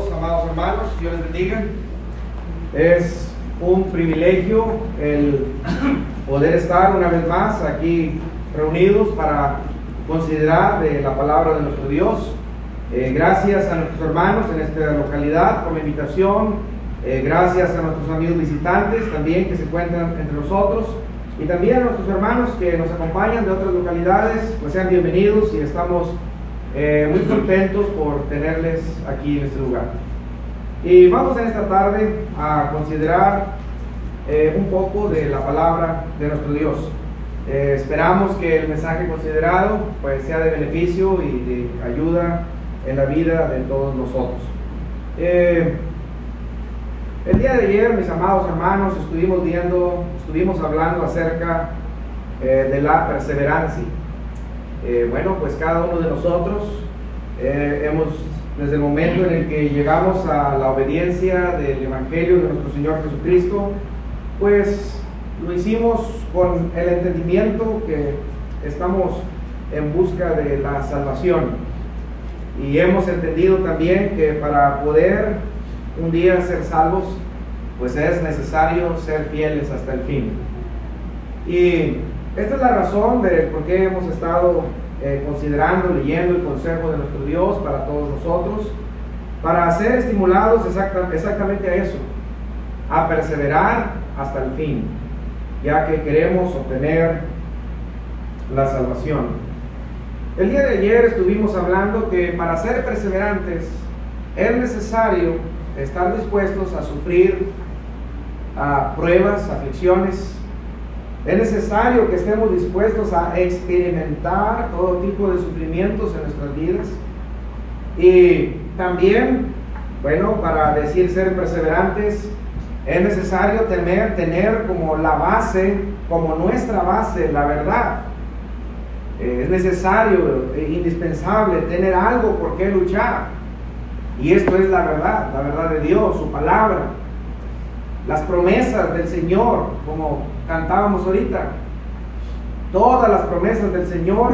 todos, amados hermanos, Dios les bendiga. Es un privilegio el poder estar una vez más aquí reunidos para considerar de la palabra de nuestro Dios. Gracias a nuestros hermanos en esta localidad por la invitación. Gracias a nuestros amigos visitantes también que se encuentran entre nosotros. Y también a nuestros hermanos que nos acompañan de otras localidades, pues sean bienvenidos y estamos muy contentos por tenerles aquí en este lugar. Y vamos en esta tarde a considerar un poco de la palabra de nuestro Dios. Esperamos que el mensaje considerado pues sea de beneficio y de ayuda en la vida de todos nosotros. El día de ayer, mis amados hermanos, estuvimos hablando acerca de la perseverancia. Bueno, pues cada uno de nosotros desde el momento en el que llegamos a la obediencia del Evangelio de nuestro Señor Jesucristo, pues lo hicimos con el entendimiento que estamos en busca de la salvación. Y hemos entendido también que para poder un día ser salvos, pues es necesario ser fieles hasta el fin. Y esta es la razón de por qué hemos estado considerando, leyendo el consejo de nuestro Dios para todos nosotros, para ser estimulados exactamente a eso, a perseverar hasta el fin, ya que queremos obtener la salvación. El día de ayer estuvimos hablando que para ser perseverantes es necesario estar dispuestos a sufrir pruebas, aflicciones. Es necesario que estemos dispuestos a experimentar todo tipo de sufrimientos en nuestras vidas. Y también, bueno, para decir ser perseverantes, es necesario tener como la base, como nuestra base, la verdad. Es necesario, indispensable, tener algo por qué luchar. Y esto es la verdad de Dios, su palabra. Las promesas del Señor, como cantábamos ahorita. Todas las promesas del Señor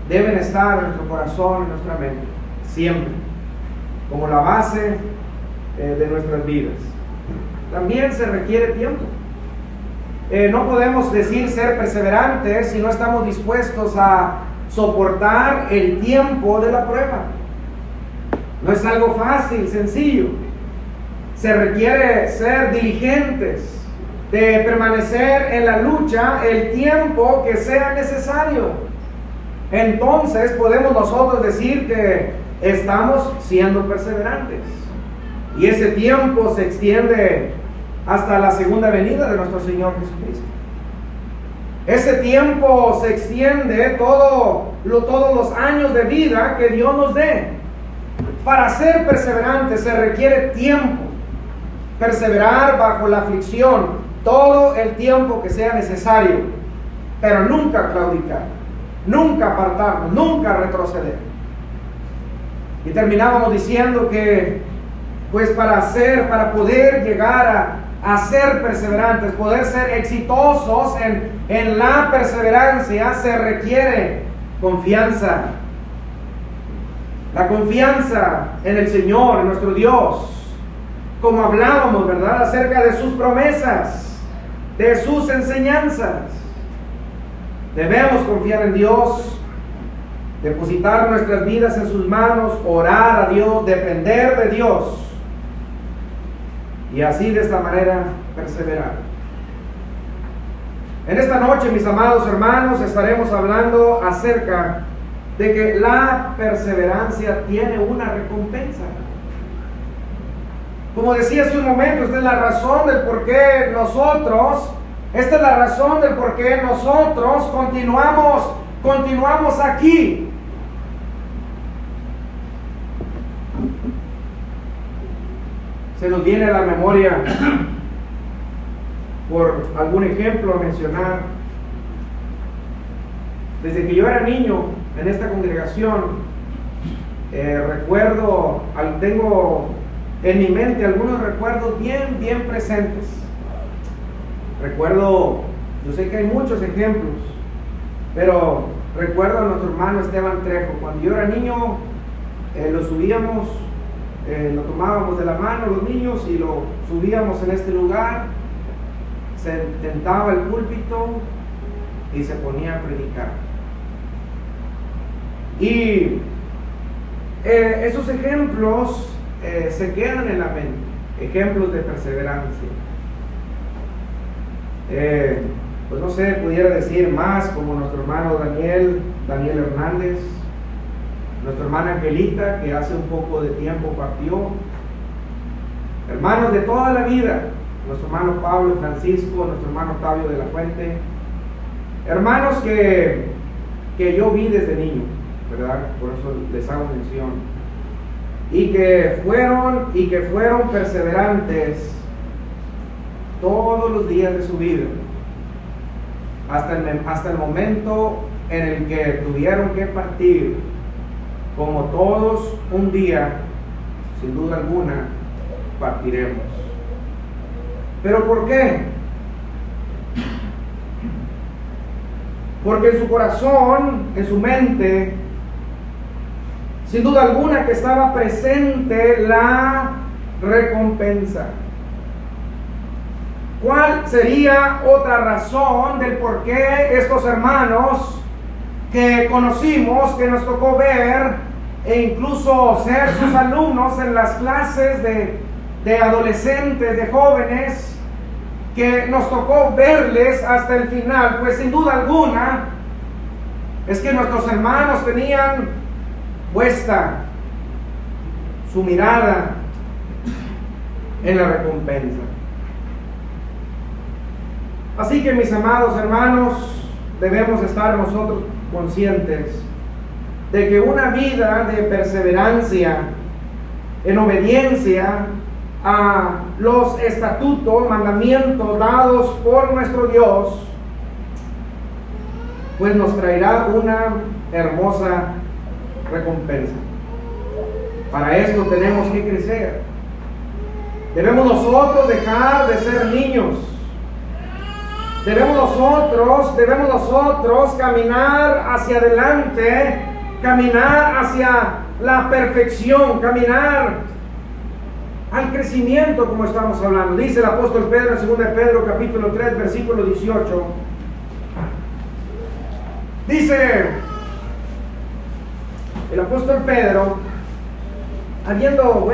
deben estar en nuestro corazón, en nuestra mente, siempre, como la base de nuestras vidas. También se requiere tiempo. No podemos decir ser perseverantes si no estamos dispuestos a soportar el tiempo de la prueba. No es algo fácil, sencillo. Se requiere ser diligentes, de permanecer en la lucha el tiempo que sea necesario. Entonces podemos nosotros decir que estamos siendo perseverantes. Y ese tiempo se extiende hasta la segunda venida de nuestro Señor Jesucristo. Ese tiempo se extiende todos los años de vida que Dios nos dé. Para ser perseverantes se requiere tiempo. Perseverar bajo la aflicción todo el tiempo que sea necesario, pero nunca claudicar, nunca apartarnos, nunca retroceder. Y terminábamos diciendo que pues para poder llegar a ser perseverantes, poder ser exitosos en la perseverancia, se requiere confianza. La confianza en el Señor, en nuestro Dios. Como hablábamos, ¿verdad? Acerca de sus promesas, de sus enseñanzas. Debemos confiar en Dios, depositar nuestras vidas en sus manos, orar a Dios, depender de Dios. Y así de esta manera perseverar. En esta noche, mis amados hermanos, estaremos hablando acerca de que la perseverancia tiene una recompensa. Como decía hace un momento, esta es la razón del por qué nosotros continuamos aquí. Se nos viene a la memoria, por algún ejemplo a mencionar, desde que yo era niño en esta congregación, tengo en mi mente algunos recuerdos bien presentes. Yo sé que hay muchos ejemplos, pero recuerdo a nuestro hermano Esteban Trejo. Cuando yo era niño, lo subíamos, lo tomábamos de la mano los niños y lo subíamos en este lugar, se tentaba el púlpito y se ponía a predicar. Y esos ejemplos se quedan en la mente, ejemplos de perseverancia. Pues no sé, pudiera decir más, como nuestro hermano Daniel Hernández, nuestra hermana Angelita, que hace un poco de tiempo partió, hermanos de toda la vida, nuestro hermano Pablo Francisco, nuestro hermano Octavio de la Fuente, hermanos que yo vi desde niño, ¿verdad? Por eso les hago mención, y que fueron perseverantes todos los días de su vida, hasta el momento en el que tuvieron que partir, como todos un día, sin duda alguna, partiremos. ¿Pero por qué? Porque en su corazón, en su mente, sin duda alguna que estaba presente la recompensa. ¿Cuál sería otra razón del por qué estos hermanos que conocimos, que nos tocó ver e incluso ser sus alumnos en las clases de adolescentes, de jóvenes, que nos tocó verles hasta el final? Pues sin duda alguna es que nuestros hermanos tenían puesta su mirada en la recompensa. Así que, mis amados hermanos, debemos estar nosotros conscientes de que una vida de perseverancia en obediencia a los estatutos, mandamientos dados por nuestro Dios, pues nos traerá una hermosa recompensa. Para esto tenemos que crecer. Debemos nosotros dejar de ser niños. Debemos nosotros caminar hacia adelante, caminar hacia la perfección, caminar al crecimiento, como estamos hablando. Dice el apóstol Pedro en 2 Pedro capítulo 3 versículo 18. Dice el apóstol Pedro, haciendo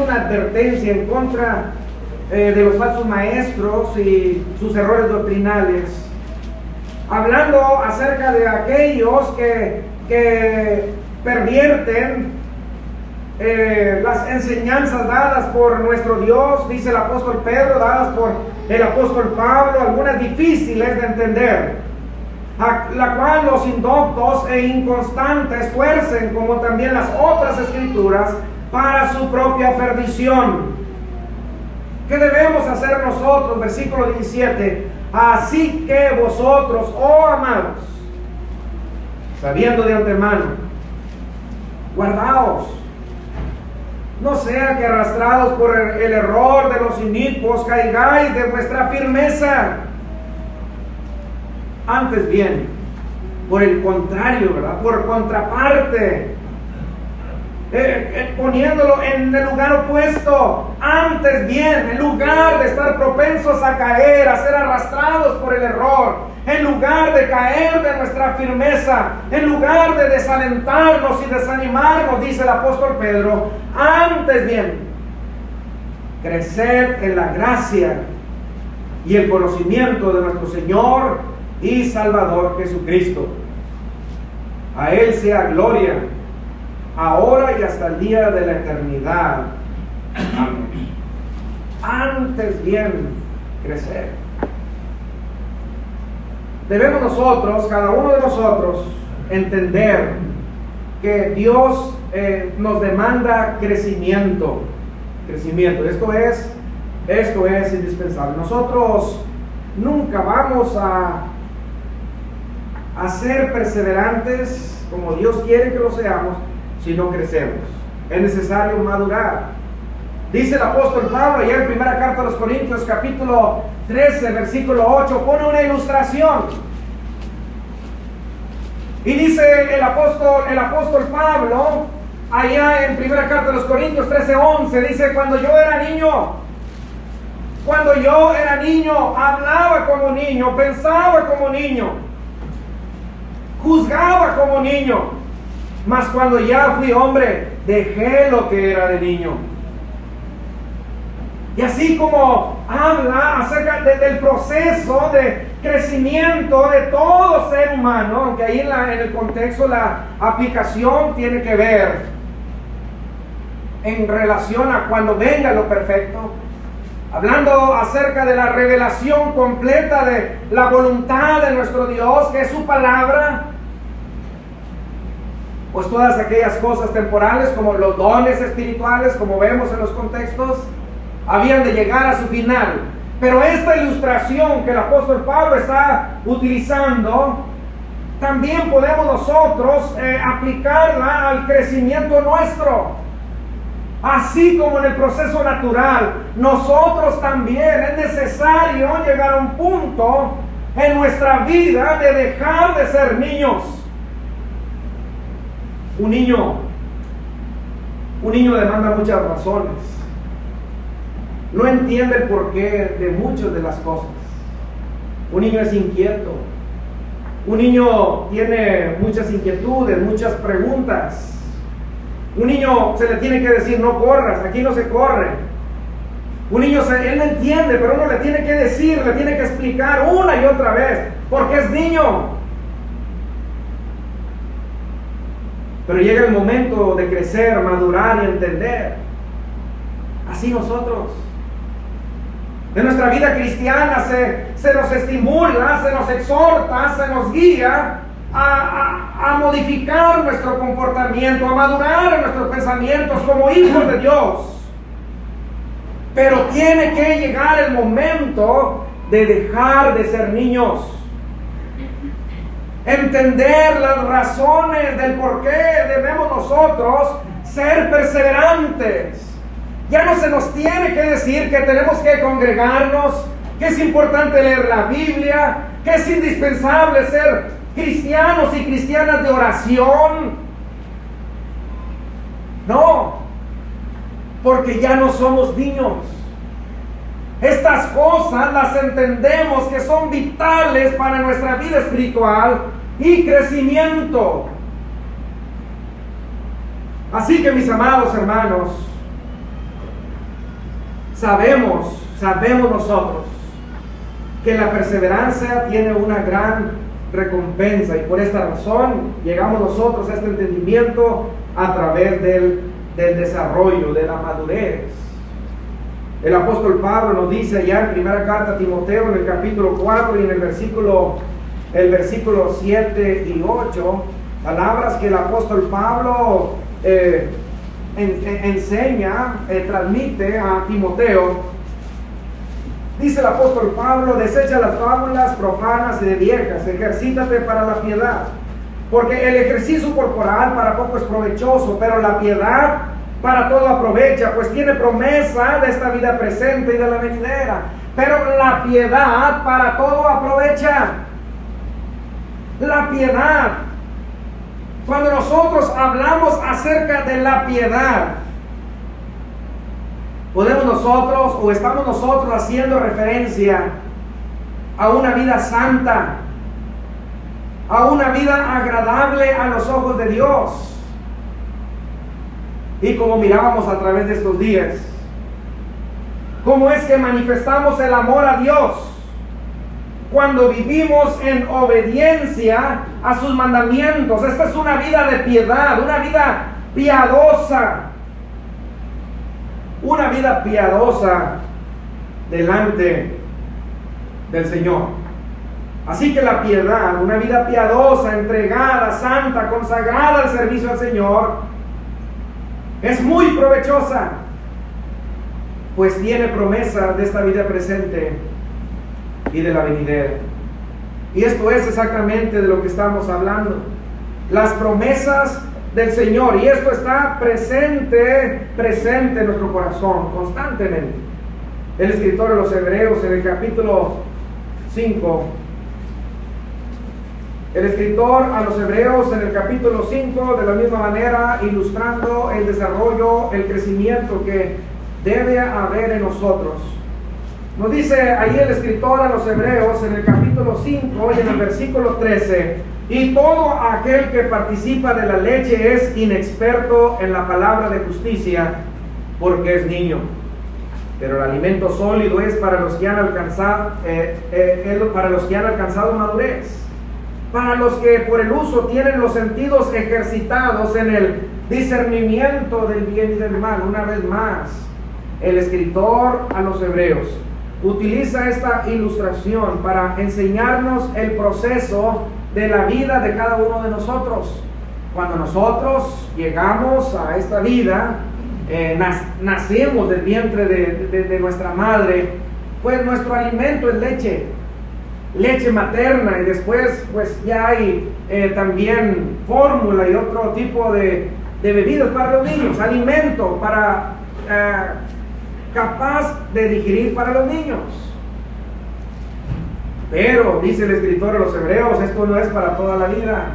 una advertencia en contra de los falsos maestros y sus errores doctrinales, hablando acerca de aquellos que pervierten las enseñanzas dadas por nuestro Dios, dice el apóstol Pedro, dadas por el apóstol Pablo, algunas difíciles de entender, a la cual los indoctos e inconstantes tuercen, como también las otras escrituras, para su propia perdición. ¿Qué debemos hacer nosotros? Versículo 17. Así que vosotros, oh amados, sabiendo de antemano, guardaos, no sea que arrastrados por el error de los inicuos caigáis de vuestra firmeza. Antes bien, por el contrario, ¿verdad? Por contraparte, poniéndolo en el lugar opuesto, antes bien, en lugar de estar propensos a caer, a ser arrastrados por el error, en lugar de caer de nuestra firmeza, en lugar de desalentarnos y desanimarnos, dice el apóstol Pedro, antes bien, crecer en la gracia y el conocimiento de nuestro Señor y Salvador Jesucristo. A Él sea gloria, ahora y hasta el día de la eternidad. Amén. Antes bien, crecer. Debemos nosotros, cada uno de nosotros, entender que Dios nos demanda crecimiento. Esto es indispensable. Nosotros nunca vamos a ser perseverantes como Dios quiere que lo seamos si no crecemos. Es necesario madurar. Dice el apóstol Pablo allá en primera carta a los Corintios capítulo 13 versículo 8, pone una ilustración. Y dice el apóstol Pablo, allá en primera carta de los Corintios 13:11, dice: cuando yo era niño, hablaba como niño, pensaba como niño, juzgaba como niño, mas cuando ya fui hombre, dejé lo que era de niño. Y así como habla acerca del proceso de crecimiento de todo ser humano, aunque ahí en el contexto la aplicación tiene que ver en relación a cuando venga lo perfecto, hablando acerca de la revelación completa de la voluntad de nuestro Dios, que es su palabra, pues todas aquellas cosas temporales como los dones espirituales, como vemos en los contextos, habían de llegar a su final. Pero esta ilustración que el apóstol Pablo está utilizando, también podemos nosotros aplicarla al crecimiento nuestro. Así como en el proceso natural, nosotros también es necesario llegar a un punto en nuestra vida de dejar de ser niños. Un niño demanda muchas razones. No entiende el porqué de muchas de las cosas. Un niño es inquieto. Un niño tiene muchas inquietudes, muchas preguntas. Un niño se le tiene que decir: no corras, aquí no se corre. Un niño, él no entiende, pero uno le tiene que decir, le tiene que explicar una y otra vez, porque es niño. Pero llega el momento de crecer, madurar y entender. Así nosotros. En nuestra vida cristiana se nos estimula, se nos exhorta, se nos guía a modificar nuestro comportamiento, a madurar en nuestros pensamientos como hijos de Dios. Pero tiene que llegar el momento de dejar de ser niños. Entender las razones del por qué debemos nosotros ser perseverantes. Ya no se nos tiene que decir que tenemos que congregarnos, que es importante leer la Biblia, que es indispensable ser cristianos y cristianas de oración. No, porque ya no somos niños. Estas cosas las entendemos que son vitales para nuestra vida espiritual y crecimiento. Así que, mis amados hermanos, sabemos nosotros que la perseverancia tiene una gran recompensa, y por esta razón llegamos nosotros a este entendimiento a través del desarrollo, de la madurez. El apóstol Pablo nos dice allá en primera carta a Timoteo, en el capítulo 4 y en el versículo 7 y 8, palabras que el apóstol Pablo enseña, transmite a Timoteo. Dice el apóstol Pablo: desecha las fábulas profanas y de viejas, ejercítate para la piedad, porque el ejercicio corporal para poco es provechoso, pero la piedad para todo aprovecha, pues tiene promesa de esta vida presente y de la venidera. Pero la piedad para todo aprovecha. La piedad. Cuando nosotros hablamos acerca de la piedad, podemos nosotros, o estamos nosotros haciendo referencia a una vida santa, a una vida agradable a los ojos de Dios. Y como mirábamos a través de estos días, cómo es que manifestamos el amor a Dios cuando vivimos en obediencia a sus mandamientos. Esta es una vida de piedad, una vida piadosa, una vida piadosa delante del Señor. Así que la piedad, una vida piadosa, entregada, santa, consagrada al servicio al Señor, es muy provechosa, pues tiene promesa de esta vida presente y de la venidera. Y esto es exactamente de lo que estamos hablando, las promesas del Señor, y esto está presente en nuestro corazón constantemente. El escritor de los Hebreos, en el capítulo 5, El escritor a los Hebreos en el capítulo 5, de la misma manera, ilustrando el desarrollo, el crecimiento que debe haber en nosotros. Nos dice ahí el escritor a los Hebreos en el capítulo 5 y en el versículo 13: y todo aquel que participa de la leche es inexperto en la palabra de justicia, porque es niño. Pero el alimento sólido es para los que han alcanzado, madurez, para los que por el uso tienen los sentidos ejercitados en el discernimiento del bien y del mal. Una vez más, el escritor a los Hebreos utiliza esta ilustración para enseñarnos el proceso de la vida de cada uno de nosotros. Cuando nosotros llegamos a esta vida, nacemos del vientre de nuestra madre, pues nuestro alimento es leche materna, y después pues ya hay también fórmula y otro tipo de bebidas para los niños, alimento para capaz de digerir para los niños. Pero dice el escritor a los Hebreos, esto no es para toda la vida.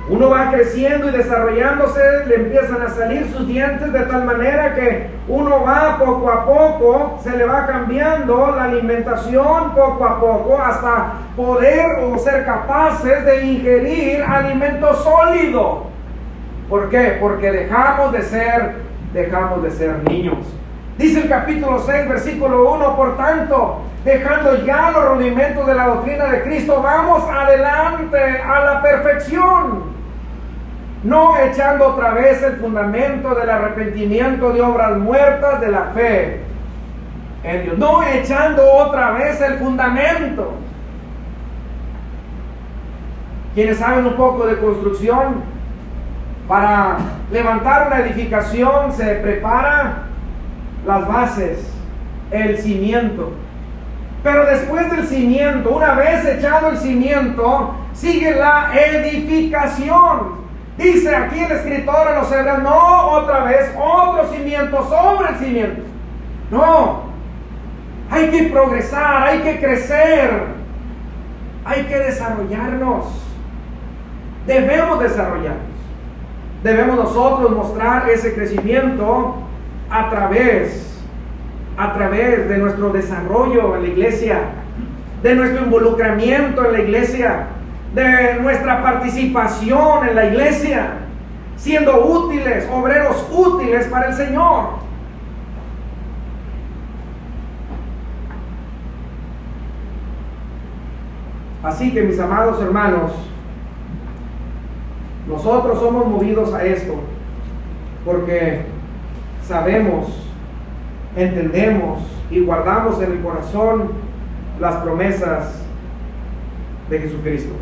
Uno va creciendo y desarrollándose, le empiezan a salir sus dientes de tal manera que uno va poco a poco, se le va cambiando la alimentación poco a poco hasta poder o ser capaces de ingerir alimento sólido. ¿Por qué? Porque dejamos de ser niños. Dice el capítulo 6, versículo 1: por tanto, dejando ya los rudimentos de la doctrina de Cristo, vamos adelante a la perfección, no echando otra vez el fundamento del arrepentimiento de obras muertas de la fe en Dios. No echando otra vez el fundamento. Quienes saben un poco de construcción, para levantar una edificación se prepara las bases, el cimiento. Pero después del cimiento, una vez echado el cimiento, sigue la edificación. Dice aquí el escritor a los Hebreos: no otra vez otro cimiento sobre el cimiento. No, hay que progresar, hay que crecer, hay que desarrollarnos. Debemos desarrollarnos. Debemos nosotros mostrar ese crecimiento a través de nuestro desarrollo en la iglesia, de nuestro involucramiento en la iglesia, de nuestra participación en la iglesia, siendo útiles, obreros útiles para el Señor. Así que, mis amados hermanos, nosotros somos movidos a esto porque sabemos, entendemos y guardamos en el corazón las promesas de Jesucristo.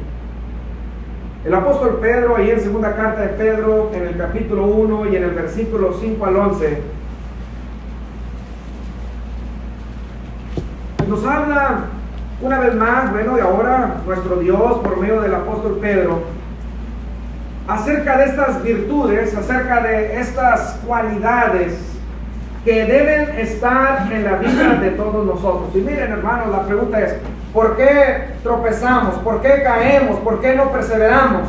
El apóstol Pedro, ahí en segunda carta de Pedro, en el capítulo 1 y en el versículo 5 al 11, nos habla una vez más, bueno, de ahora nuestro Dios por medio del apóstol Pedro, acerca de estas virtudes, acerca de estas cualidades que deben estar en la vida de todos nosotros. Y miren, hermanos, la pregunta es: ¿por qué tropezamos? ¿Por qué caemos? ¿Por qué no perseveramos?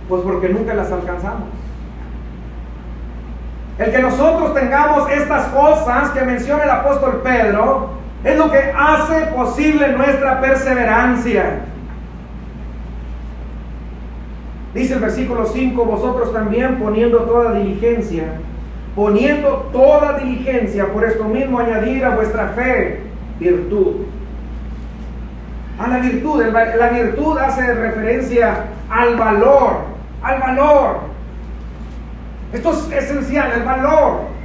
Pues porque nunca las alcanzamos. El que nosotros tengamos estas cosas que menciona el apóstol Pedro es lo que hace posible nuestra perseverancia. Dice el versículo 5: vosotros también poniendo toda diligencia, por esto mismo añadir a vuestra fe virtud. A la virtud, la virtud hace referencia al valor, Esto es esencial, el valor.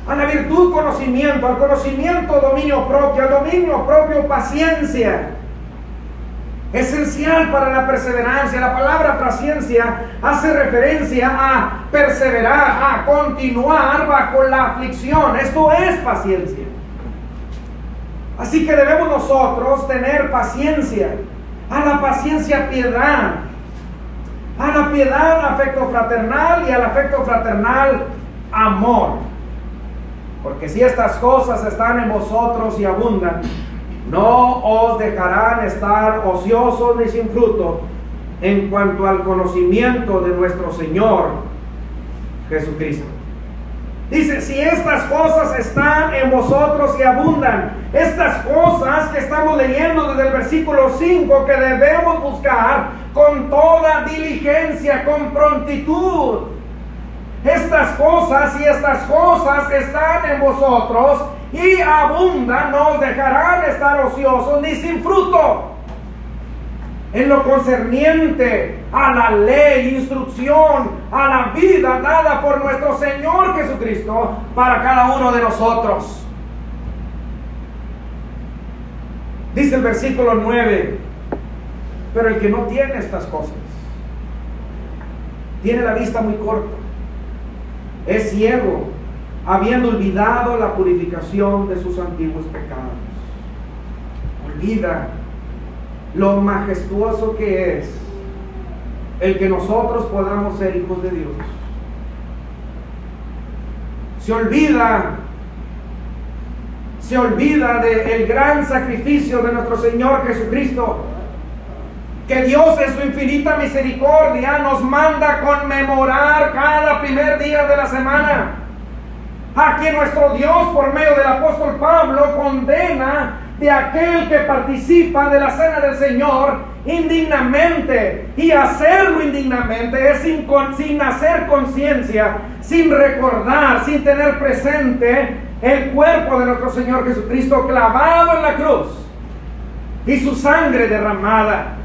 A la virtud, conocimiento, al conocimiento, dominio propio, al dominio propio, paciencia. Esencial para la perseverancia. La palabra paciencia hace referencia a perseverar, a continuar bajo la aflicción. Esto es paciencia. Así que debemos nosotros tener paciencia. A la paciencia, piedad. A la piedad, afecto fraternal, y al afecto fraternal, amor. Porque si estas cosas están en vosotros y abundan, no os dejarán estar ociosos ni sin fruto en cuanto al conocimiento de nuestro Señor Jesucristo. Dice, si estas cosas están en vosotros y abundan, estas cosas que estamos leyendo desde el versículo 5, que debemos buscar con toda diligencia, con prontitud. Estas cosas están en vosotros y abundan, no os dejarán estar ociosos ni sin fruto. En lo concerniente a la ley, instrucción, a la vida dada por nuestro Señor Jesucristo para cada uno de nosotros. Dice el versículo 9, pero el que no tiene estas cosas, tiene la vista muy corta, es ciego, habiendo olvidado la purificación de sus antiguos pecados. Olvida lo majestuoso que es el que nosotros podamos ser hijos de Dios. Se olvida del gran sacrificio de nuestro Señor Jesucristo, que Dios en su infinita misericordia nos manda conmemorar cada primer día de la semana, a quien nuestro Dios por medio del apóstol Pablo condena de aquel que participa de la cena del Señor indignamente. Y hacerlo indignamente es sin hacer conciencia, sin recordar, sin tener presente el cuerpo de nuestro Señor Jesucristo clavado en la cruz y su sangre derramada.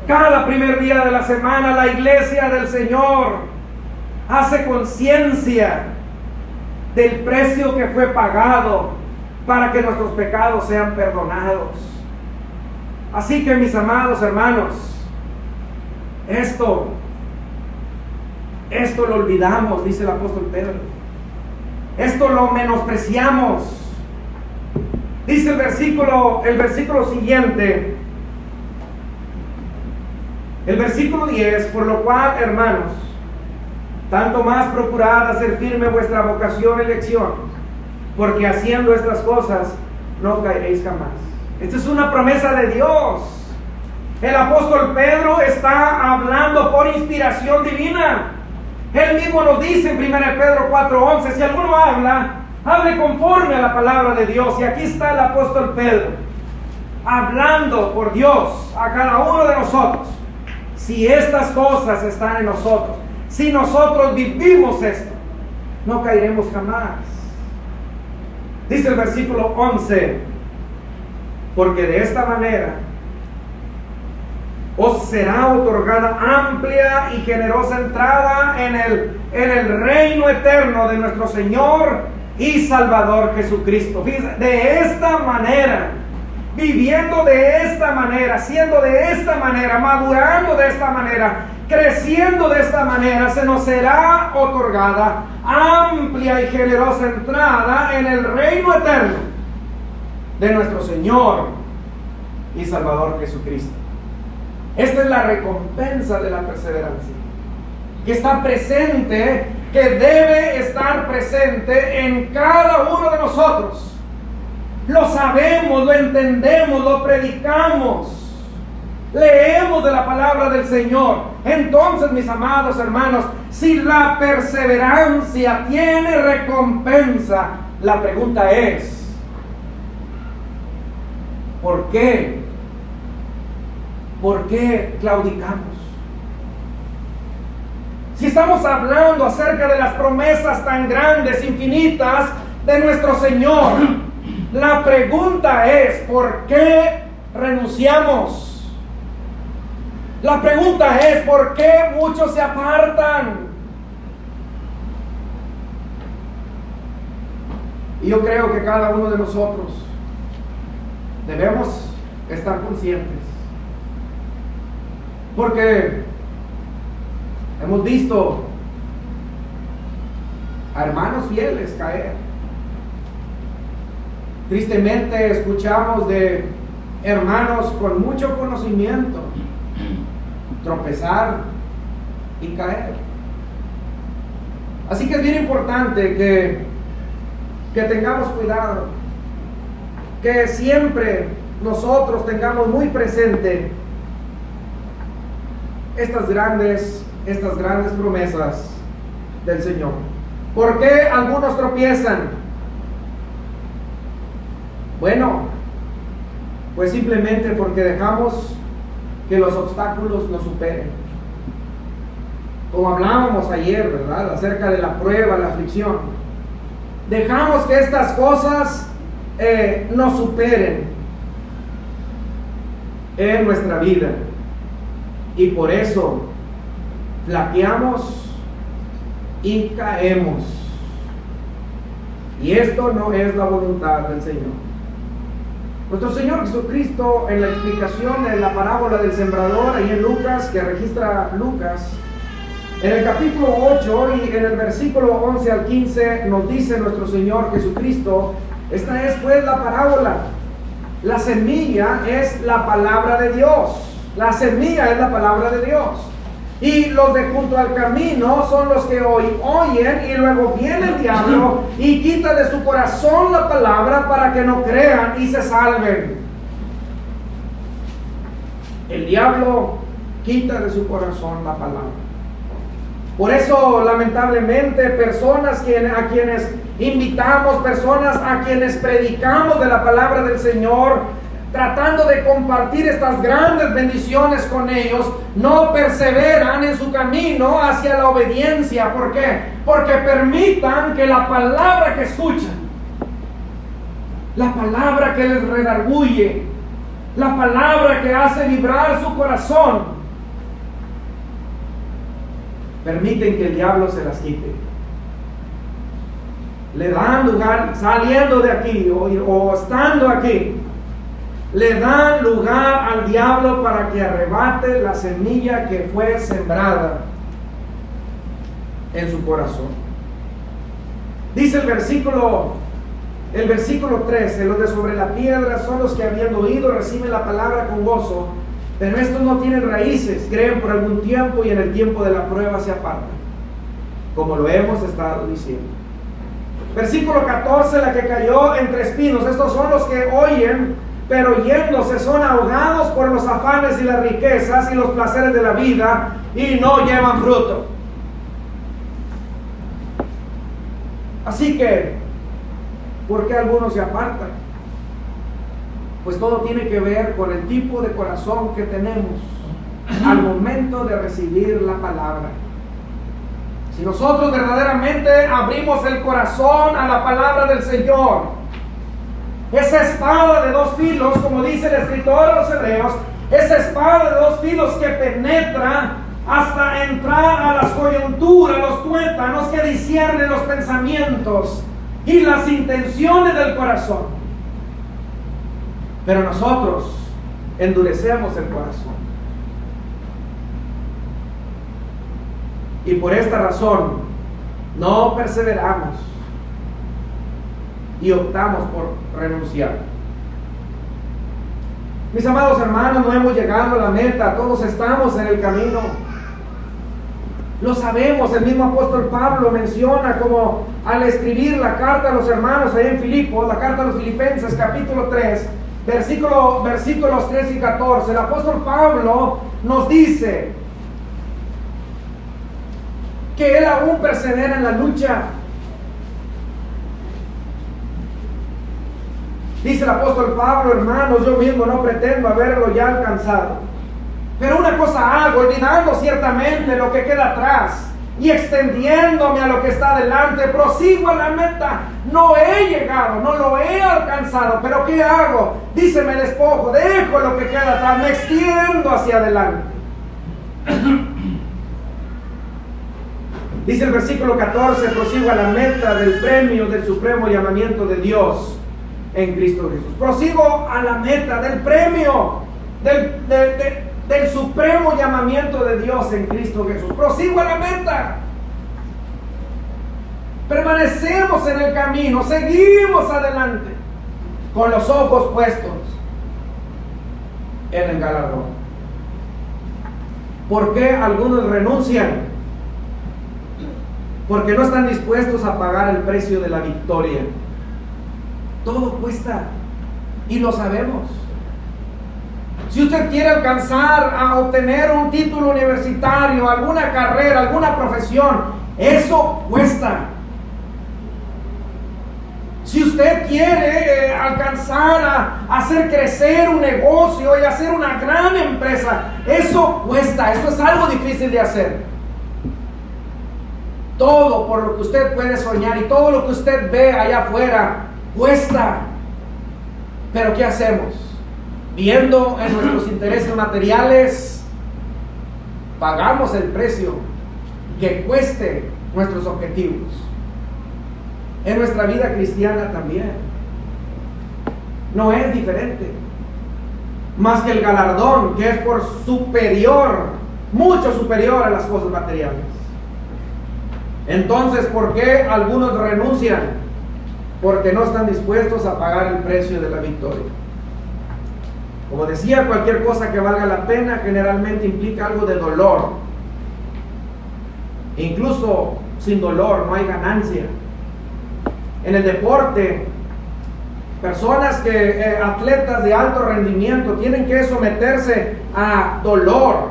Cada primer día de la semana la iglesia del Señor hace conciencia del precio que fue pagado para que nuestros pecados sean perdonados. Así que, mis amados hermanos, esto lo olvidamos, dice el apóstol Pedro. Esto lo menospreciamos. Dice el versículo siguiente, el versículo 10, por lo cual, hermanos, tanto más procurad hacer firme vuestra vocación y elección, porque haciendo estas cosas no caeréis jamás. Esta es una promesa de Dios. El apóstol Pedro está hablando por inspiración divina. Él mismo nos dice en 1 Pedro 4:11, si alguno hable conforme a la palabra de Dios. Y aquí está el apóstol Pedro hablando por Dios a cada uno de nosotros. Si estas cosas están en nosotros, si nosotros vivimos esto, no caeremos jamás. Dice el versículo 11, porque de esta manera os será otorgada amplia y generosa entrada en el reino eterno de nuestro Señor y Salvador Jesucristo. Fíjense, de esta manera, viviendo de esta manera, siendo de esta manera, madurando de esta manera, creciendo de esta manera, se nos será otorgada amplia y generosa entrada en el reino eterno de nuestro Señor y Salvador Jesucristo. Esta es la recompensa de la perseverancia, que está presente, que debe estar presente en cada uno de nosotros. Lo sabemos, lo entendemos, lo predicamos, leemos de la palabra del Señor. Entonces, mis amados hermanos, si la perseverancia tiene recompensa, la pregunta es, ¿por qué? ¿Por qué claudicamos? Si estamos hablando acerca de las promesas tan grandes, infinitas de nuestro Señor, la pregunta es, ¿por qué renunciamos? La pregunta es, ¿por qué muchos se apartan? Y yo creo que cada uno de nosotros debemos estar conscientes, porque hemos visto a hermanos fieles caer. Tristemente escuchamos de hermanos con mucho conocimiento tropezar y caer. Así que es bien importante que tengamos cuidado, que siempre nosotros tengamos muy presente estas grandes promesas del Señor. ¿Por qué algunos tropiezan? Bueno, pues simplemente porque dejamos que los obstáculos nos superen. Como hablábamos ayer, ¿verdad? Acerca de la prueba, la aflicción. Dejamos que estas cosas nos superen en nuestra vida. Y por eso flaqueamos y caemos. Y esto no es la voluntad del Señor. Nuestro Señor Jesucristo, en la explicación de la parábola del sembrador, ahí en Lucas, que registra Lucas, en el capítulo 8 y en el versículo 11 al 15, nos dice nuestro Señor Jesucristo: esta es pues la parábola. La semilla es la palabra de Dios. La semilla es la palabra de Dios. Y los de junto al camino son los que oyen, y luego viene el diablo y quita de su corazón la palabra para que no crean y se salven. El diablo quita de su corazón la palabra. Por eso, lamentablemente, personas a quienes invitamos, personas a quienes predicamos de la palabra del Señor, tratando de compartir estas grandes bendiciones con ellos, no perseveran en su camino hacia la obediencia. ¿Por qué? Porque permitan que la palabra que escuchan, la palabra que les redarguye, la palabra que hace vibrar su corazón, permiten que el diablo se las quite. Le dan lugar, saliendo de aquí o estando aquí, le dan lugar al diablo para que arrebate la semilla que fue sembrada en su corazón. Dice el versículo 13: los de sobre la piedra son los que, habiendo oído, reciben la palabra con gozo, pero estos no tienen raíces, creen por algún tiempo y en el tiempo de la prueba se apartan, como lo hemos estado diciendo. Versículo 14: la que cayó entre espinos, estos son los que oyen, pero yéndose son ahogados por los afanes y las riquezas y los placeres de la vida, y no llevan fruto. Así que, ¿por qué algunos se apartan? Pues todo tiene que ver con el tipo de corazón que tenemos al momento de recibir la palabra. Si nosotros verdaderamente abrimos el corazón a la palabra del Señor, esa espada de dos filos, como dice el escritor de los Hebreos, esa espada de dos filos que penetra hasta entrar a las coyunturas, los tuétanos, que disciernen los pensamientos y las intenciones del corazón. Pero nosotros endurecemos el corazón. Y por esta razón no perseveramos y optamos por renunciar. Mis amados hermanos, no hemos llegado a la meta, todos estamos en el camino. Lo sabemos, el mismo apóstol Pablo menciona, como al escribir la carta a los hermanos ahí en Filipos, la carta a los Filipenses, capítulo 3, versículos 3 y 14, el apóstol Pablo nos dice que él aún persevera en la lucha. Dice el apóstol Pablo: hermanos, yo mismo no pretendo haberlo ya alcanzado, pero una cosa hago, olvidando ciertamente lo que queda atrás y extendiéndome a lo que está delante, prosigo a la meta. No he llegado, no lo he alcanzado, pero ¿qué hago? Dice: me despojo, dejo lo que queda atrás, me extiendo hacia adelante. Dice el versículo 14: prosigo a la meta del premio del supremo llamamiento de Dios en Cristo Jesús. Prosigo a la meta del premio del supremo llamamiento de Dios en Cristo Jesús. Prosigo a la meta. Permanecemos en el camino, seguimos adelante con los ojos puestos en el galardón. ¿Por qué algunos renuncian? Porque no están dispuestos a pagar el precio de la victoria. Todo cuesta, y lo sabemos. Si usted quiere alcanzar a obtener un título universitario, alguna carrera, alguna profesión, eso cuesta. Si usted quiere alcanzar a hacer crecer un negocio y hacer una gran empresa, eso cuesta, eso es algo difícil de hacer. Todo por lo que usted puede soñar y todo lo que usted ve allá afuera cuesta. Pero ¿qué hacemos? Viendo en nuestros intereses materiales, pagamos el precio que cueste nuestros objetivos. En nuestra vida cristiana también no es diferente, más que el galardón, que es por superior, mucho superior a las cosas materiales. Entonces, ¿por qué algunos renuncian? Porque no están dispuestos a pagar el precio de la victoria. Como decía, cualquier cosa que valga la pena generalmente implica algo de dolor. Incluso sin dolor no hay ganancia. En el deporte, personas atletas de alto rendimiento tienen que someterse a dolor,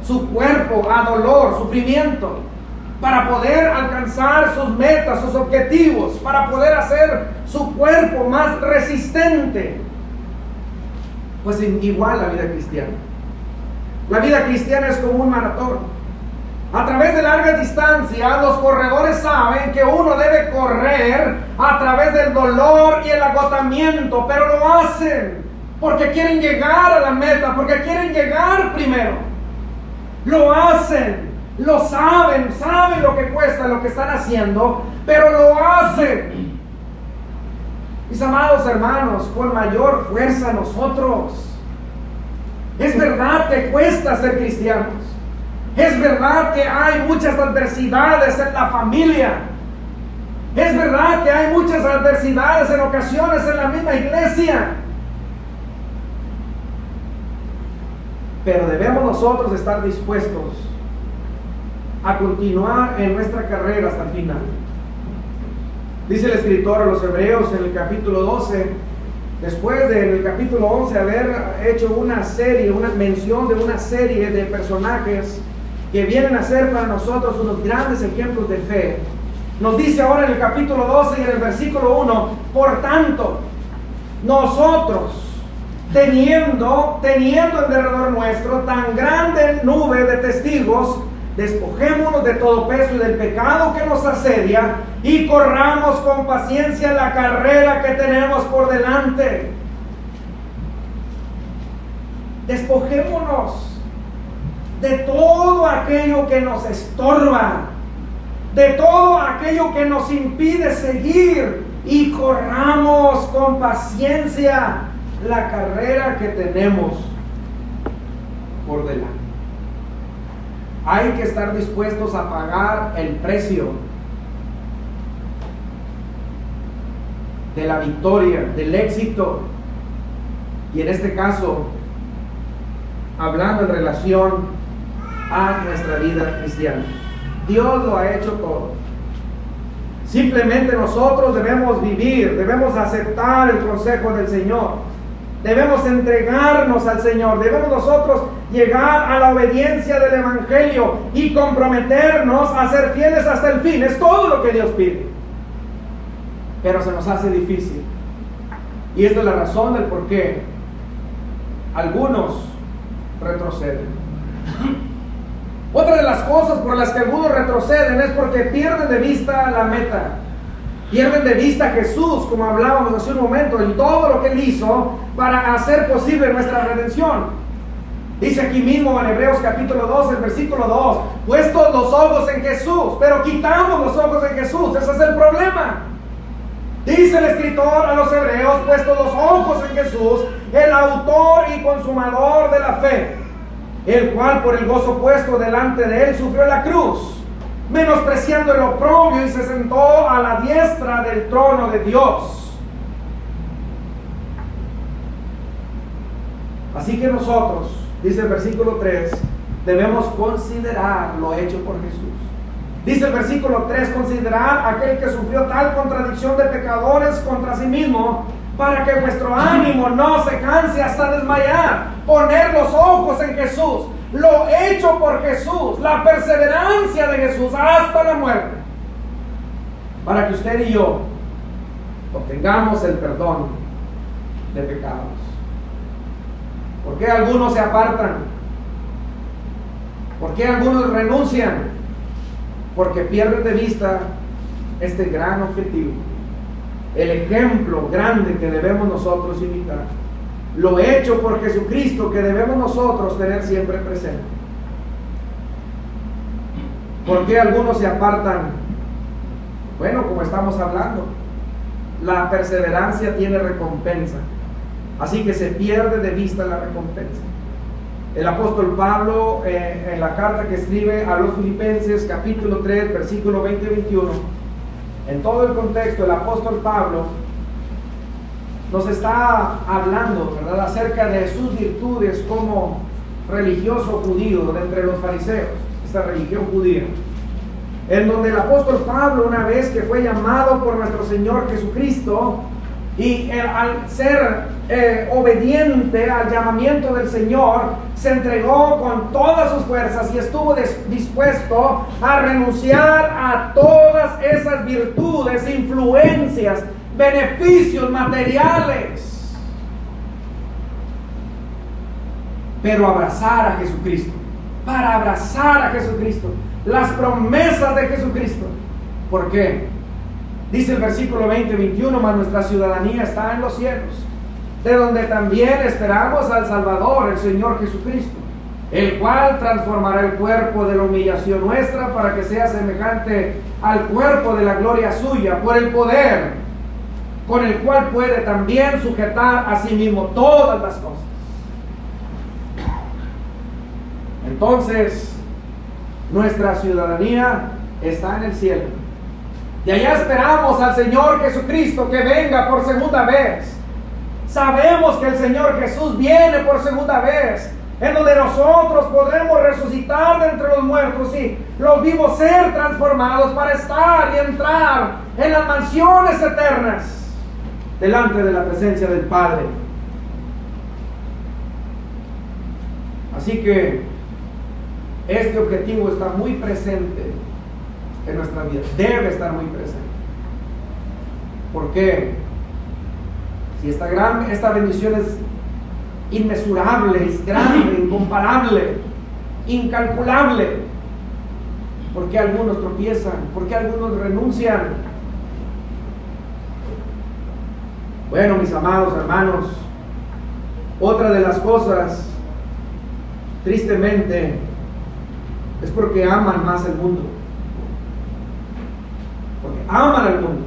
su cuerpo a dolor, sufrimiento, para poder alcanzar sus metas, sus objetivos, para poder hacer su cuerpo más resistente. Pues igual la vida cristiana. La vida cristiana es como un maratón. A través de largas distancias, los corredores saben que uno debe correr a través del dolor y el agotamiento, pero lo hacen porque quieren llegar a la meta, porque quieren llegar primero. Lo hacen, lo saben lo que cuesta lo que están haciendo, pero lo hacen. Mis amados hermanos, con mayor fuerza nosotros. Es verdad que cuesta ser cristianos. Es verdad que hay muchas adversidades en la familia. Es verdad que hay muchas adversidades en ocasiones en la misma iglesia. Pero debemos nosotros estar dispuestos a continuar en nuestra carrera hasta el final. Dice el escritor a los Hebreos en el capítulo 12, después de en el capítulo 11 haber hecho una mención de una serie de personajes que vienen a ser para nosotros unos grandes ejemplos de fe, nos dice ahora en el capítulo 12 y en el versículo 1: por tanto, nosotros, teniendo en derredor nuestro tan grande nube de testigos, despojémonos de todo peso y del pecado que nos asedia, y corramos con paciencia la carrera que tenemos por delante. Despojémonos de todo aquello que nos estorba, de todo aquello que nos impide seguir, y corramos con paciencia la carrera que tenemos por delante. Hay que estar dispuestos a pagar el precio de la victoria, del éxito, y en este caso, hablando en relación a nuestra vida cristiana. Dios lo ha hecho todo. Simplemente nosotros debemos vivir, debemos aceptar el consejo del Señor, debemos entregarnos al Señor, debemos nosotros llegar a la obediencia del Evangelio y comprometernos a ser fieles hasta el fin. Es todo lo que Dios pide, pero se nos hace difícil, y esta es la razón del por qué algunos retroceden. Otra de las cosas por las que algunos retroceden es porque pierden de vista la meta, pierden de vista a Jesús, como hablábamos hace un momento, y todo lo que Él hizo para hacer posible nuestra redención. Dice aquí mismo en Hebreos capítulo 12, el versículo 2: puestos los ojos en Jesús, pero quitamos los ojos en Jesús. Ese es el problema. Dice el escritor a los Hebreos: puestos los ojos en Jesús, el autor y consumador de la fe, el cual por el gozo puesto delante de Él sufrió la cruz, menospreciando el oprobio, y se sentó a la diestra del trono de Dios. Así que nosotros, dice el versículo 3, debemos considerar lo hecho por Jesús. Dice el versículo 3: considerar aquel que sufrió tal contradicción de pecadores contra sí mismo, para que vuestro ánimo no se canse hasta desmayar. Poner los ojos en Jesús, lo hecho por Jesús, la perseverancia de Jesús hasta la muerte, para que usted y yo obtengamos el perdón de pecados. ¿Por qué algunos se apartan? ¿Por qué algunos renuncian? Porque pierden de vista este gran objetivo, el ejemplo grande que debemos nosotros imitar, lo hecho por Jesucristo que debemos nosotros tener siempre presente. ¿Por qué algunos se apartan? Bueno, como estamos hablando, la perseverancia tiene recompensa, así que se pierde de vista la recompensa. El apóstol Pablo, en la carta que escribe a los Filipenses, capítulo 3, versículo 20 y 21, en todo el contexto, el apóstol Pablo nos está hablando, ¿verdad?, acerca de sus virtudes como religioso judío de entre los fariseos, esta religión judía, en donde el apóstol Pablo, una vez que fue llamado por nuestro Señor Jesucristo, y al ser obediente al llamamiento del Señor, se entregó con todas sus fuerzas y estuvo dispuesto a renunciar a todas esas virtudes, influencias, beneficios materiales, pero abrazar a Jesucristo, para abrazar a Jesucristo, las promesas de Jesucristo. ¿Por qué? Dice el versículo 20-21, mas nuestra ciudadanía está en los cielos, de donde también esperamos al Salvador, el Señor Jesucristo, el cual transformará el cuerpo de la humillación nuestra para que sea semejante al cuerpo de la gloria suya, por el poder con el cual puede también sujetar a sí mismo todas las cosas. Entonces, nuestra ciudadanía está en el cielo. De allá esperamos al Señor Jesucristo que venga por segunda vez. Sabemos que el Señor Jesús viene por segunda vez, en donde nosotros podremos resucitar de entre los muertos y los vivos ser transformados para estar y entrar en las mansiones eternas delante de la presencia del Padre. Así que este objetivo está muy presente en nuestra vida, debe estar muy presente. ¿Por qué? Si esta bendición es inmesurable, es grande, incomparable, incalculable, ¿por qué algunos tropiezan? ¿Por qué algunos renuncian? Bueno, mis amados hermanos, otra de las cosas, tristemente, es porque aman más el mundo. Porque aman al mundo.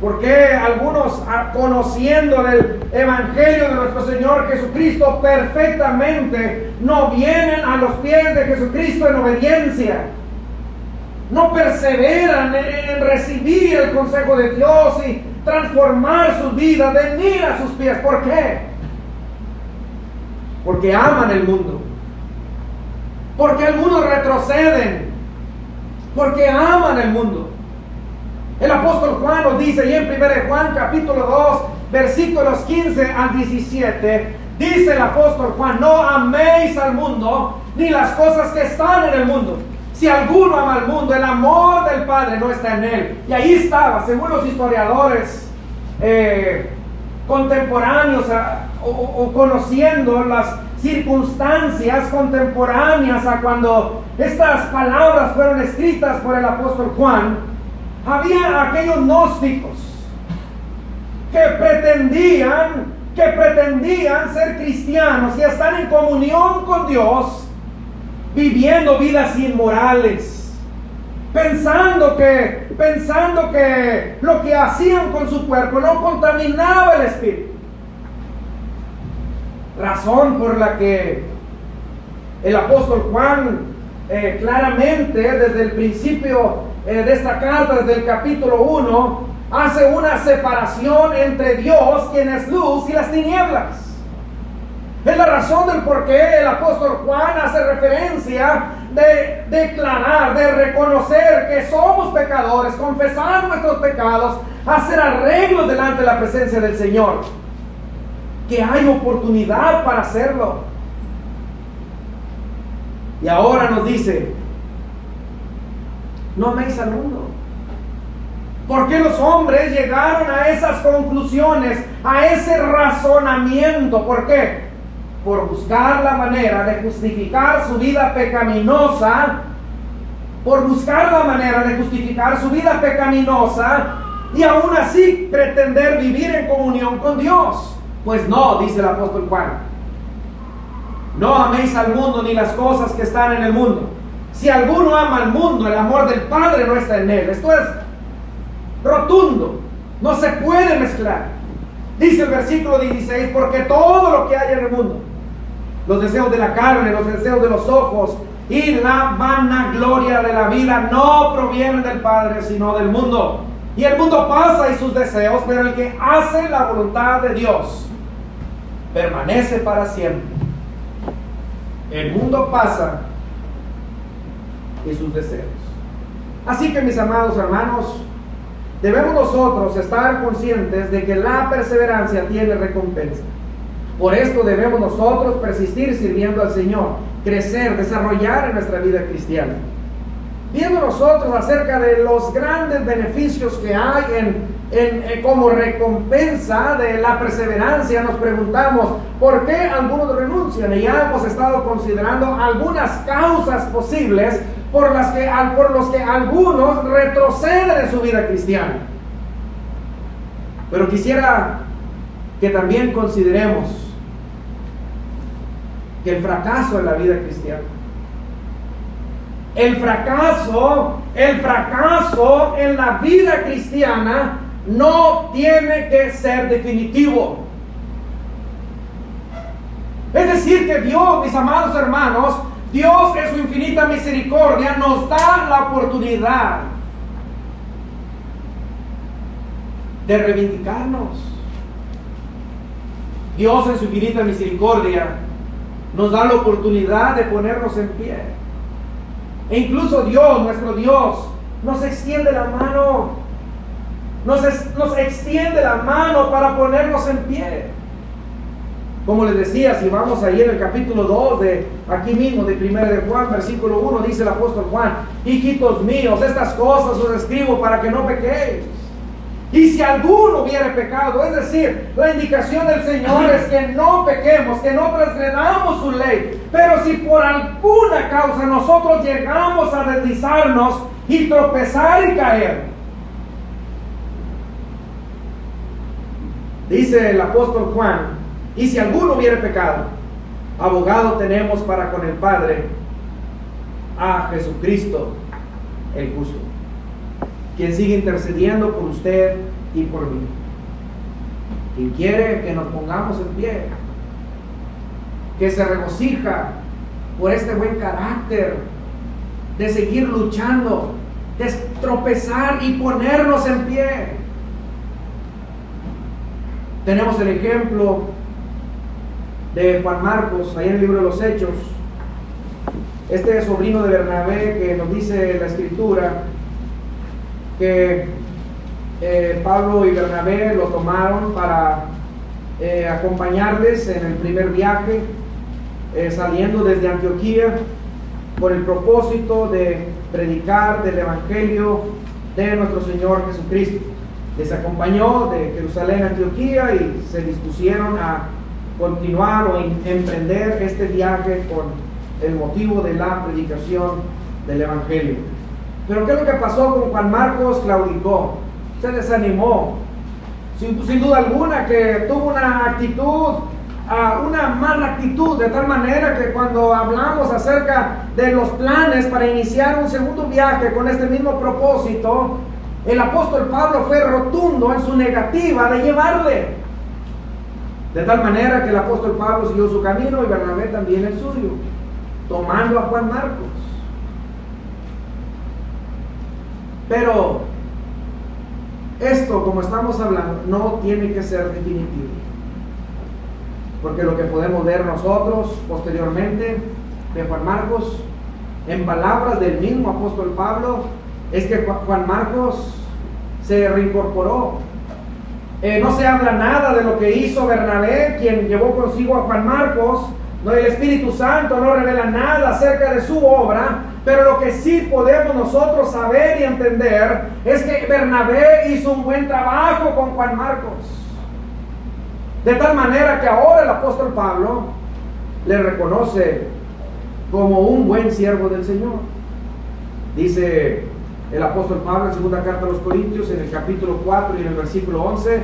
Porque algunos, conociendo el evangelio de nuestro Señor Jesucristo perfectamente, no vienen a los pies de Jesucristo en obediencia, no perseveran en recibir el consejo de Dios y transformar sus vidas, venir a sus pies. ¿Por qué? Porque aman el mundo. Porque algunos retroceden, porque aman el mundo. El apóstol Juan nos dice, y en 1 Juan capítulo 2, versículos 15 al 17, dice el apóstol Juan: no améis al mundo, ni las cosas que están en el mundo. Si alguno ama al mundo, el amor del Padre no está en él. Y ahí estaba, según los historiadores contemporáneos o conociendo las circunstancias contemporáneas a cuando estas palabras fueron escritas por el apóstol Juan, había aquellos gnósticos que pretendían ser cristianos y estar en comunión con Dios, viviendo vidas inmorales, pensando que lo que hacían con su cuerpo no contaminaba el espíritu. Razón por la que el apóstol Juan claramente desde el principio de esta carta, desde el capítulo 1, hace una separación entre Dios, quien es luz, y las tinieblas. Es la razón del por qué el apóstol Juan hace referencia de declarar, de reconocer que somos pecadores, confesar nuestros pecados, hacer arreglos delante de la presencia del Señor, que hay oportunidad para hacerlo. Y ahora nos dice: no améis al mundo. ¿Por qué los hombres llegaron a esas conclusiones, a ese razonamiento? ¿Por qué? Por buscar la manera de justificar su vida pecaminosa, por buscar la manera de justificar su vida pecaminosa y aún así pretender vivir en comunión con Dios. Pues no, dice el apóstol Juan, no améis al mundo ni las cosas que están en el mundo. Si alguno ama al mundo, el amor del Padre no está en él. Esto es rotundo, no se puede mezclar. Dice el versículo 16: porque todo lo que hay en el mundo, los deseos de la carne, los deseos de los ojos y la vanagloria de la vida, no provienen del Padre, sino del mundo. Y el mundo pasa y sus deseos, pero el que hace la voluntad de Dios permanece para siempre. El mundo pasa y sus deseos. Así que, mis amados hermanos, debemos nosotros estar conscientes de que la perseverancia tiene recompensa. Por esto debemos nosotros persistir sirviendo al Señor, crecer, desarrollar en nuestra vida cristiana. Viendo nosotros acerca de los grandes beneficios que hay como recompensa de la perseverancia, nos preguntamos por qué algunos renuncian, y ya hemos estado considerando algunas causas posibles por los que algunos retroceden en su vida cristiana. Pero quisiera que también consideremos que el fracaso en la vida cristiana, el fracaso en la vida cristiana no tiene que ser definitivo. Es decir, que Dios, mis amados hermanos, Dios en su infinita misericordia nos da la oportunidad de reivindicarnos. Dios en su infinita misericordia nos da la oportunidad de ponernos en pie. E incluso Dios, nuestro Dios, nos extiende la mano. Nos extiende la mano para ponernos en pie. Como les decía, si vamos ahí en el capítulo 2 de aquí mismo, de 1 de Juan, versículo 1, dice el apóstol Juan: hijitos míos, estas cosas os escribo para que no pequéis. Y si alguno hubiere pecado, es decir, la indicación del Señor es que no pequemos, que no transgredamos su ley. Pero si por alguna causa nosotros llegamos a deslizarnos y tropezar y caer, dice el apóstol Juan: y si alguno hubiere pecado, abogado tenemos para con el Padre, a Jesucristo el justo, quien sigue intercediendo por usted y por mí, quien quiere que nos pongamos en pie, que se regocija por este buen carácter de seguir luchando, de tropezar y ponernos en pie. Tenemos el ejemplo de Juan Marcos, ahí en el libro de los Hechos, este sobrino de Bernabé, que nos dice la Escritura que Pablo y Bernabé lo tomaron para acompañarles en el primer viaje, saliendo desde Antioquía con el propósito de predicar del Evangelio de nuestro Señor Jesucristo. Les acompañó de Jerusalén a Antioquía y se dispusieron a continuar o emprender este viaje con el motivo de la predicación del Evangelio. Pero ¿qué es lo que pasó con Juan Marcos? Claudicó, se desanimó, sin duda alguna, que tuvo una actitud, una mala actitud, de tal manera que cuando hablamos acerca de los planes para iniciar un segundo viaje con este mismo propósito, el apóstol Pablo fue rotundo en su negativa de llevarle. De tal manera que el apóstol Pablo siguió su camino y Bernabé también el suyo, tomando a Juan Marcos. Pero esto, como estamos hablando, no tiene que ser definitivo, porque lo que podemos ver nosotros posteriormente de Juan Marcos en palabras del mismo apóstol Pablo, es que Juan Marcos se reincorporó. No se habla nada de lo que hizo Bernabé, quien llevó consigo a Juan Marcos. No, el Espíritu Santo no revela nada acerca de su obra, pero lo que sí podemos nosotros saber y entender es que Bernabé hizo un buen trabajo con Juan Marcos. De tal manera que ahora el apóstol Pablo le reconoce como un buen siervo del Señor. Dice el apóstol Pablo en segunda carta a los Corintios, en el capítulo 4 y en el versículo 11,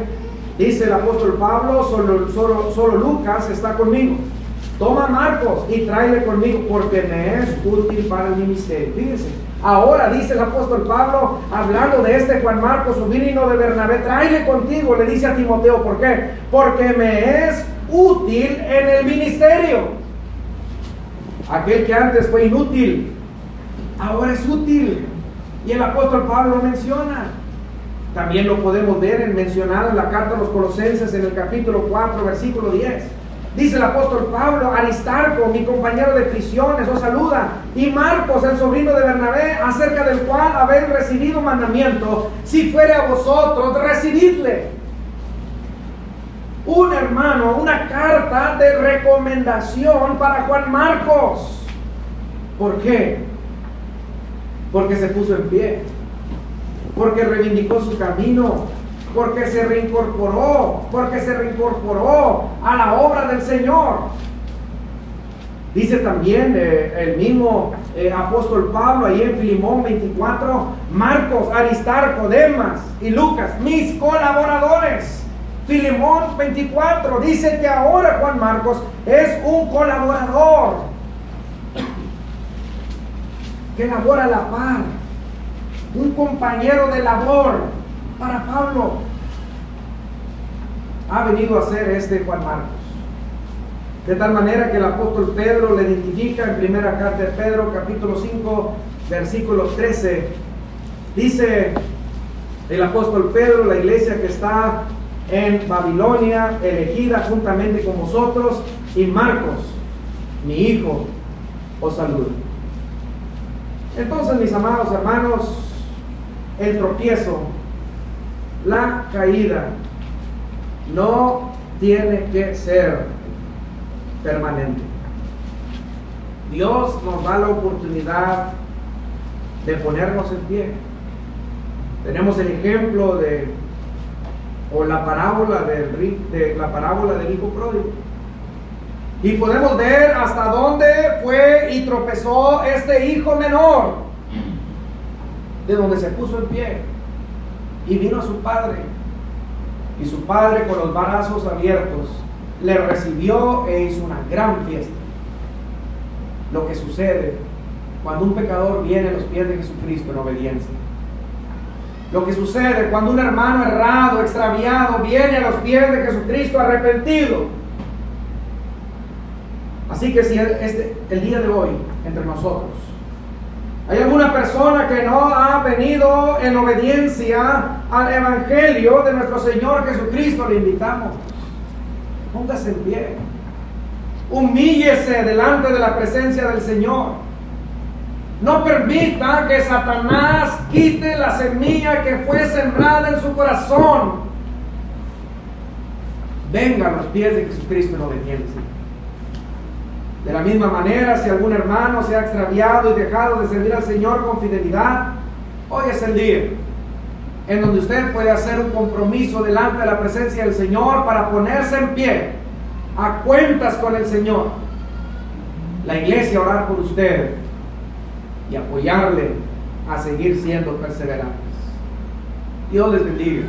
dice el apóstol Pablo: solo Lucas está conmigo. Toma Marcos y tráele conmigo, porque me es útil para el ministerio. Fíjense, ahora dice el apóstol Pablo, hablando de este Juan Marcos, sobrino de Bernabé, tráele contigo, le dice a Timoteo. ¿Por qué? Porque me es útil en el ministerio. Aquel que antes fue inútil, ahora es útil. Y el apóstol Pablo lo menciona. También lo podemos ver mencionado en la carta a los Colosenses, en el capítulo 4, versículo 10. Dice el apóstol Pablo: Aristarco, mi compañero de prisiones, os saluda, y Marcos, el sobrino de Bernabé, acerca del cual habéis recibido mandamiento. Si fuere a vosotros, recibidle. Un hermano, una carta de recomendación para Juan Marcos. ¿Por qué? Porque se puso en pie, porque reivindicó su camino, porque se reincorporó a la obra del Señor. Dice también el mismo apóstol Pablo ahí en Filemón 24: Marcos, Aristarco, Demas y Lucas, mis colaboradores. Filemón 24 dice que ahora Juan Marcos es un colaborador que labora a la par, un compañero de labor para Pablo. Ha venido a ser este Juan Marcos. De tal manera que el apóstol Pedro le identifica en primera carta de Pedro, capítulo 5, versículo 13. Dice el apóstol Pedro: la iglesia que está en Babilonia, elegida juntamente con vosotros, y Marcos, mi hijo, os saluda. Entonces, mis amados hermanos, el tropiezo, la caída, no tiene que ser permanente. Dios nos da la oportunidad de ponernos en pie. Tenemos el ejemplo la parábola del hijo pródigo, y podemos ver hasta dónde fue y tropezó este hijo menor, de donde se puso en pie y vino a su padre, y su padre, con los brazos abiertos, le recibió e hizo una gran fiesta. Lo que sucede cuando un pecador viene a los pies de Jesucristo en obediencia. Lo que sucede cuando un hermano errado, extraviado, viene a los pies de Jesucristo arrepentido. Así que si el día de hoy, entre nosotros, hay alguna persona que no ha venido en obediencia al Evangelio de nuestro Señor Jesucristo, le invitamos: póngase en pie, humíllese delante de la presencia del Señor. No permita que Satanás quite la semilla que fue sembrada en su corazón. Venga a los pies de Jesucristo en obediencia. De la misma manera, si algún hermano se ha extraviado y dejado de servir al Señor con fidelidad, hoy es el día en donde usted puede hacer un compromiso delante de la presencia del Señor para ponerse en pie, a cuentas con el Señor. La iglesia orar por usted y apoyarle a seguir siendo perseverantes. Dios les bendiga.